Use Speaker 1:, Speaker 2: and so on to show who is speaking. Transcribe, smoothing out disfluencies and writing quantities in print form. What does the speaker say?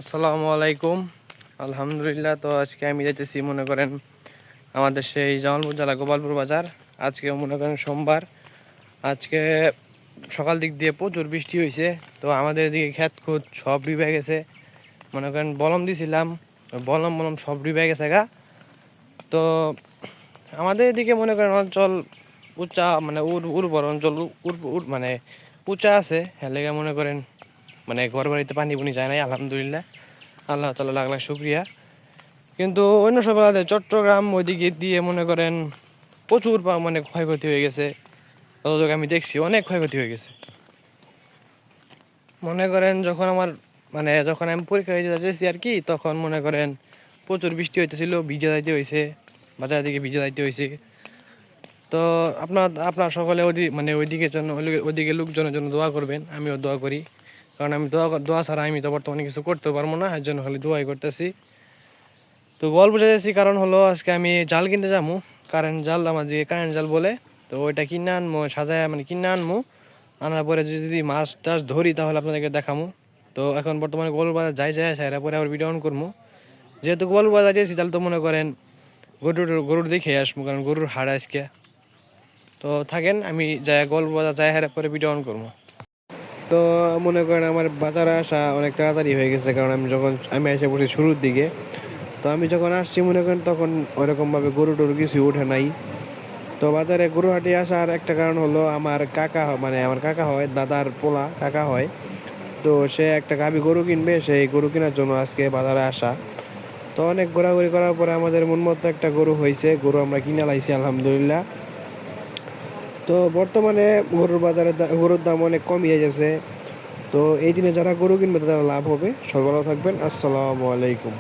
Speaker 1: আসসালামু আলাইকুম। আলহামদুলিল্লাহ। তো আজকে আমি যাইতেছি মনে করেন আমাদের সেই জামালপুর জেলা গোপালপুর বাজার। আজকে মনে করেন সোমবার। আজকে সকাল দিক দিয়ে প্রচুর বৃষ্টি হয়েছে। তো আমাদের এদিকে ক্ষেত খুদ সব ডুবে গেছে। মনে করেন বলম দিছিলাম, বলম বলম সব ডুবে গেছে গা। তো আমাদের এদিকে মনে করেন অঞ্চল উঁচা, মানে উর্বর অঞ্চল, মানে উঁচা আছে। হেলেগা মনে করেন মানে ঘর বাড়িতে পানি পুনি যায় নাই, আলহামদুলিল্লাহ। আল্লাহ তাআলা লাখ লাখ শুক্রিয়া। কিন্তু অন্য সব আলাদা চট্টগ্রাম ওইদিকে দিয়ে মনে করেন প্রচুর মানে ক্ষয়ক্ষতি হয়ে গেছে। যতটুকু আমি দেখছি অনেক ক্ষয়ক্ষতি হয়ে গেছে। মনে করেন যখন আমি পরীক্ষা দিতে যাচ্ছি আর কি, তখন মনে করেন প্রচুর বৃষ্টি হইতেছিল, ভিজে যাইতে হয়েছে, বাজার দিকে ভিজে যাইতে হয়েছে। তো আপনার সকলে ওইদিকের জন্য, ওইদিকে লোকজনের জন্য দোয়া করবেন। আমিও দোয়া করি, কারণ আমি দোয়া ছাড়া আমি তো বর্তমানে কিছু করতে পারবো না, এর জন্য খালি দোয়াই করতেছি। তো গল্প বুঝাইছি কারণ হলো আজকে আমি জাল কিনতে যাবো, কারেন্ট জাল, আমাদের কারেন্ট জাল বলে। তো ওইটা কিনে আনবো, সাজায় মানে কিনে আনবো। আনার পরে যদি মাছ টাছ ধরি তাহলে আপনাদেরকে দেখামো। তো এখন বর্তমানে গরুর বাজার যাই সাইরা পরে আবার ভিডিও অন করবো। যেহেতু গরুর বাজার দিয়েছি তাহলে তো মনে করেন গরুর দেখে আসবো, কারণ গরুর হাড় আজকে। তো থাকেন, আমি যাই গল্প বাজার যাই হারা পরে ভিডিও অন করবো। তো মনে করেন আমার বাজারে আসা অনেক তাড়াতাড়ি হয়ে গেছে, কারণ আমি এসে পড়ছি শুরুর দিকে। তো আমি যখন আসছি মনে করেন তখন ওরকমভাবে গরু টরু কিছু ওঠে নাই। তো বাজারে গরু হাটে আসার একটা কারণ হলো আমার কাকা, মানে আমার কাকা হয়, দাদার পোলা কাকা হয়। তো সে একটা গাভী গরু কিনবে, সেই গরু কেনার জন্য আজকে বাজারে আসা। তো অনেক ঘোরাঘুরি করার পরে আমাদের মন মতো একটা গরু হয়েছে, গরু আমরা কিনে লাইছি আলহামদুলিল্লাহ। তো বর্তমানে গরুর দাম অনেক কমিয়ে গেছে। তো এই দিনে যারা গরু কিনবে তারা লাভ হবে। সবাই ভালো থাকবেন। আসসালামু আলাইকুম।